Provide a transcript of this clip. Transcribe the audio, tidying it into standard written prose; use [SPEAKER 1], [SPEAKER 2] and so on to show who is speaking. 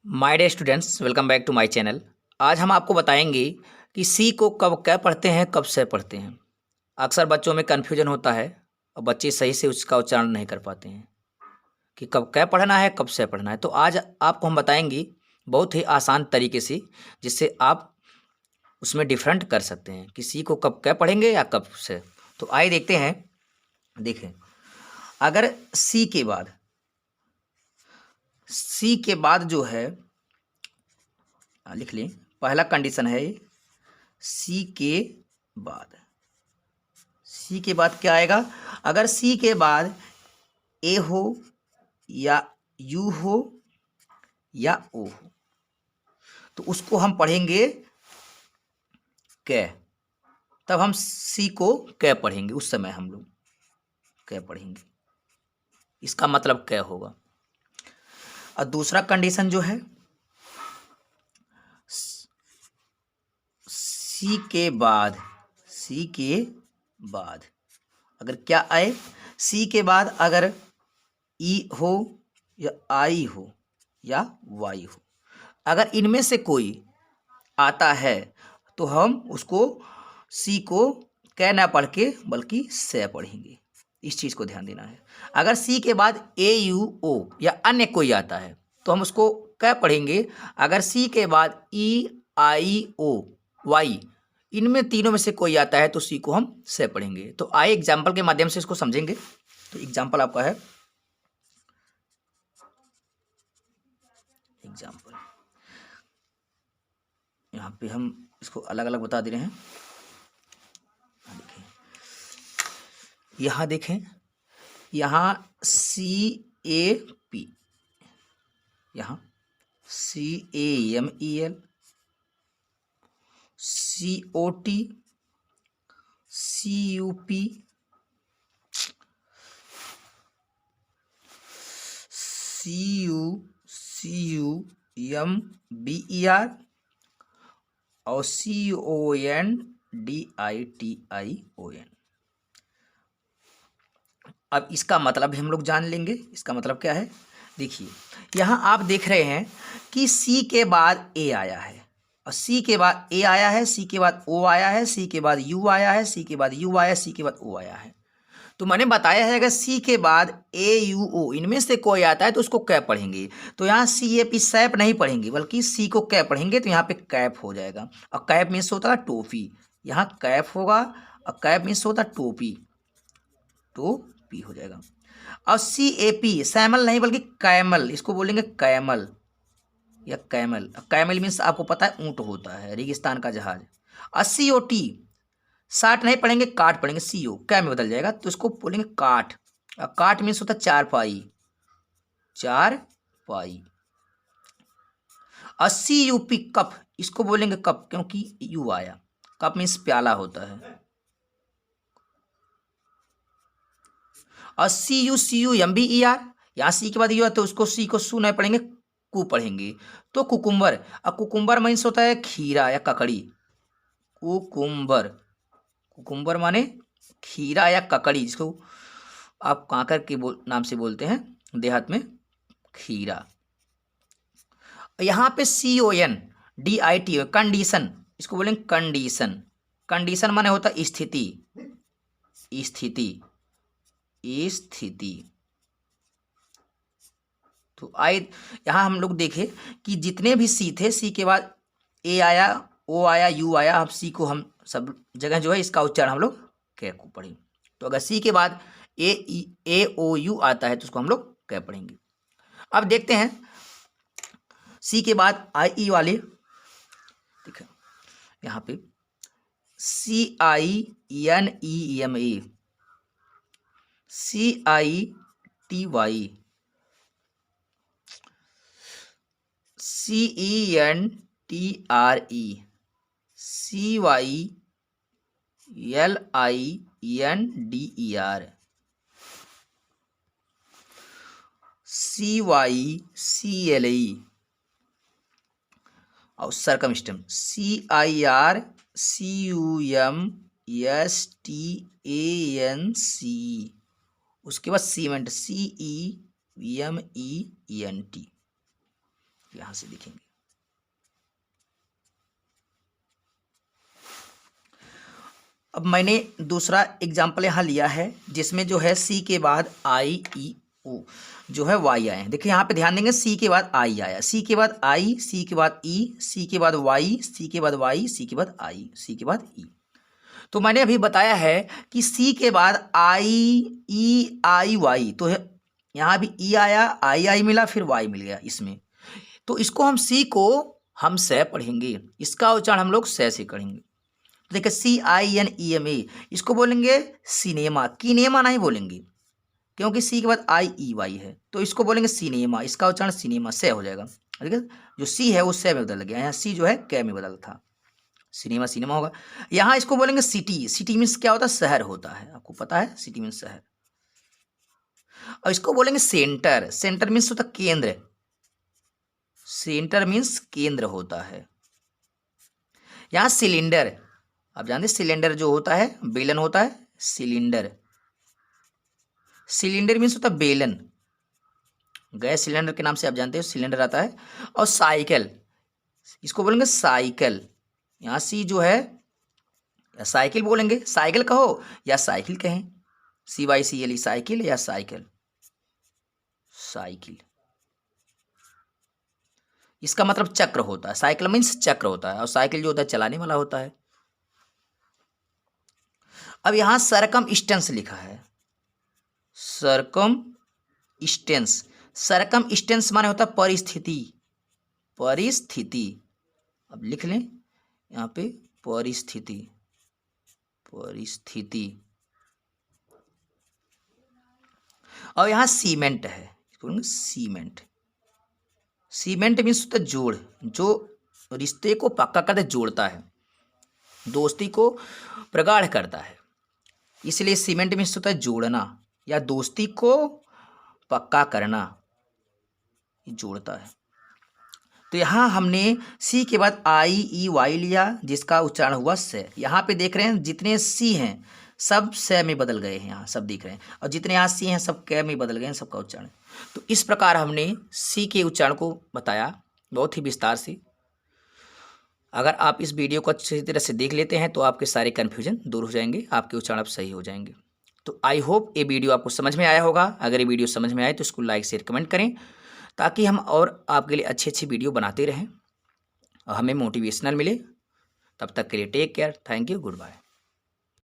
[SPEAKER 1] My dear students, welcome back to my channel. आज हम आपको बताएंगे कि सी को कब क्या पढ़ते हैं, कब से पढ़ते हैं। अक्सर बच्चों में कन्फ्यूजन होता है और बच्चे सही से उसका उच्चारण नहीं कर पाते हैं कि कब क्या पढ़ना है, कब से पढ़ना है। तो आज आपको हम बताएंगे बहुत ही आसान तरीके से, जिससे आप उसमें डिफरेंट कर सकते हैं कि सी को कब क्या पढ़ेंगे या कब से। तो आइए देखते हैं। देखें, अगर सी के बाद जो है, लिख लें, पहला कंडीशन है सी के बाद। सी के बाद क्या आएगा? अगर सी के बाद ए हो या यू हो या ओ हो तो उसको हम पढ़ेंगे कै। तब हम सी को कै पढ़ेंगे, उस समय हम लोग कै पढ़ेंगे, इसका मतलब कै होगा। और दूसरा कंडीशन जो है, सी के बाद अगर क्या आए, सी के बाद अगर ई हो या आई हो या वाई हो, अगर इनमें से कोई आता है तो हम उसको सी को कै ना पढ़ के बल्कि से पढ़ेंगे। इस चीज़ को ध्यान देना है। अगर सी के बाद ए यू ओ या अन्य कोई आता है तो हम उसको कै पढ़ेंगे। अगर सी के बाद ई आई ओ वाई, इनमें तीनों में से कोई आता है तो सी को हम से पढ़ेंगे। तो आइए एग्जाम्पल के माध्यम से इसको समझेंगे। तो एग्जाम्पल आपका है, एग्जाम्पल यहाँ पे हम इसको अलग अलग बता दे रहे हैं। यहाँ देखें, यहाँ सी ए पी, यहाँ C A M E L, C O T, C U P, C U M B E R और C O N D I T I O N. अब इसका मतलब भी हम लोग जान लेंगे। इसका मतलब क्या है? देखिए, यहाँ आप देख रहे हैं कि सी के बाद ए आया है और सी के बाद ए आया है, सी के बाद ओ आया है, सी के बाद यू आया है, सी के बाद यू आया, सी के बाद ओ आया है। तो मैंने बताया है अगर सी के बाद ए यू ओ इनमें से कोई आता है तो उसको कैप पढ़ेंगे। तो यहाँ सी ए पी सैप नहीं पढ़ेंगे बल्कि सी को कैप पढ़ेंगे। तो यहाँ पे कैप हो जाएगा और कैप मीन्स होता है टोपी। यहाँ कैप होगा और कैप मीन्स होता है टोपी, टोपी हो जाएगा। और सी ए पी सैमल नहीं बल्कि कैमल, इसको बोलेंगे कैमल या कैमल। कैमल मीन्स आपको पता है ऊंट होता है, रेगिस्तान का जहाज। और सी ओ टी साठ नहीं पढ़ेंगे, काट पढ़ेंगे, सी ओ क्या में बदल जाएगा तो इसको बोलेंगे काठ। और काठ मीन्स होता है चारपाई, चारपाई। और सी यू पी कप, इसको बोलेंगे कप क्योंकि यू आया। कप मीन्स प्याला होता है। और C U M B E R, यहाँ सी के बाद यू है तो उसको सी को सू नहीं पढ़ेंगे, कु पढ़ेंगे। तो कुकुम्बर, और कुकुम्बर मीन्स होता है खीरा या ककड़ी। कुकुम्बर, कुकुम्बर माने खीरा या ककड़ी, जिसको आप कांकर के नाम से बोलते हैं देहात में, खीरा। यहाँ पे C O N D I T condition, इसको बोलेंगे कंडीशन। कंडीशन माने होता है स्थिति, स्थिति, स्थिति। तो आए यहाँ हम लोग देखें कि जितने भी सी थे, सी के बाद ए आया, ओ आया, यू आया। अब सी को हम सब जगह जो है इसका उच्चारण हम लोग कै को पढ़ेंगे। तो अगर सी के बाद ए ओ यू आता है तो उसको हम लोग कै पढ़ेंगे। अब देखते हैं सी के बाद आई ई वाले। देखो यहाँ पे C I N E M A, C I T Y, C E N T R E, C Y L I N D E R, C Y C L E और circumstance C I R C U M S T A N C. उसके बाद cement C E M E N T. यहाँ से लिखेंगे। अब मैंने दूसरा example यहाँ लिया है जिसमें जो है सी के बाद आई ई ओ जो है वाई आए हैं। देखिए यहाँ पे ध्यान देंगे, सी के बाद आई आया, सी के बाद आई, सी के बाद ई, सी के बाद वाई, सी के बाद वाई, सी के बाद आई, सी के बाद ई। तो मैंने अभी बताया है कि सी के बाद आई ई आई वाई, तो यहाँ भी ई आया, आई मिला, फिर वाई मिल गया इसमें। तो इसको हम सी को हम से पढ़ेंगे, इसका उच्चारण हम लोग से करेंगे। देखिए CINEMA, इसको बोलेंगे सिनेमा, किनेमा नहीं बोलेंगे क्योंकि सी के बाद IEY है, तो इसको बोलेंगे सिनेमा, इसका उच्चारण सिनेमा से हो जाएगा। ठीक है, जो सी है वो से में बदल गया, यहाँ सी जो है कै में बदल था, सिनेमा सिनेमा होगा। यहाँ इसको बोलेंगे सिटी, सिटी मीन्स क्या होता है, शहर होता है, आपको पता है सिटी मीन्स शहर। और इसको बोलेंगे सेंटर, सेंटर मीन्स होता केंद्र, सेंटर मीन्स केंद्र होता है। यहाँ सिलेंडर, आप जानते हैं सिलेंडर जो होता है बेलन होता है, सिलेंडर, सिलेंडर मीन्स होता है बेलन, गैस सिलेंडर के नाम से आप जानते हो सिलेंडर आता है। और साइकिल, इसको बोलेंगे साइकिल, यहाँ सी जो है साइकिल बोलेंगे, साइकिल कहो या साइकिल कहें, CYCLE साइकिल या साइकिल, साइकिल इसका मतलब चक्र होता है, साइकिल मीन्स चक्र होता है, और साइकिल जो होता है चलाने वाला होता है। अब यहाँ सरकम स्टेंस लिखा है, सरकम स्टेंस, सरकम स्टेंस माने होता है परिस्थिति, परिस्थिति, अब लिख लें यहाँ पे परिस्थिति, परिस्थिति। और यहाँ सीमेंट है, इसको बोलेंगे सीमेंट, सीमेंट मीन्स होता है जोड़, जो रिश्ते को पक्का करके जोड़ता है, दोस्ती को प्रगाढ़ करता है, इसलिए सीमेंट मीन्स होता है जोड़ना या दोस्ती को पक्का करना, जोड़ता है। तो यहाँ हमने सी के बाद IEY लिया जिसका उच्चारण हुआ से। यहाँ पे देख रहे हैं जितने सी हैं सब से में बदल गए हैं, यहाँ सब दिख रहे हैं, और जितने यहाँ सी हैं सब कै में बदल गए हैं, सबका उच्चारण। तो इस प्रकार हमने सी के उच्चारण को बताया बहुत ही विस्तार से। अगर आप इस वीडियो को अच्छी तरह से देख लेते हैं तो आपके सारे कन्फ्यूजन दूर हो जाएंगे, आपके उच्चारण अब सही हो जाएंगे। तो आई होप ये वीडियो आपको समझ में आया होगा। अगर ये वीडियो समझ में आए तो इसको लाइक शेयर कमेंट करें ताकि हम और आपके लिए अच्छी अच्छी वीडियो बनाते रहें और हमें मोटिवेशनल मिले। तब तक के लिए take care, thank you, good bye.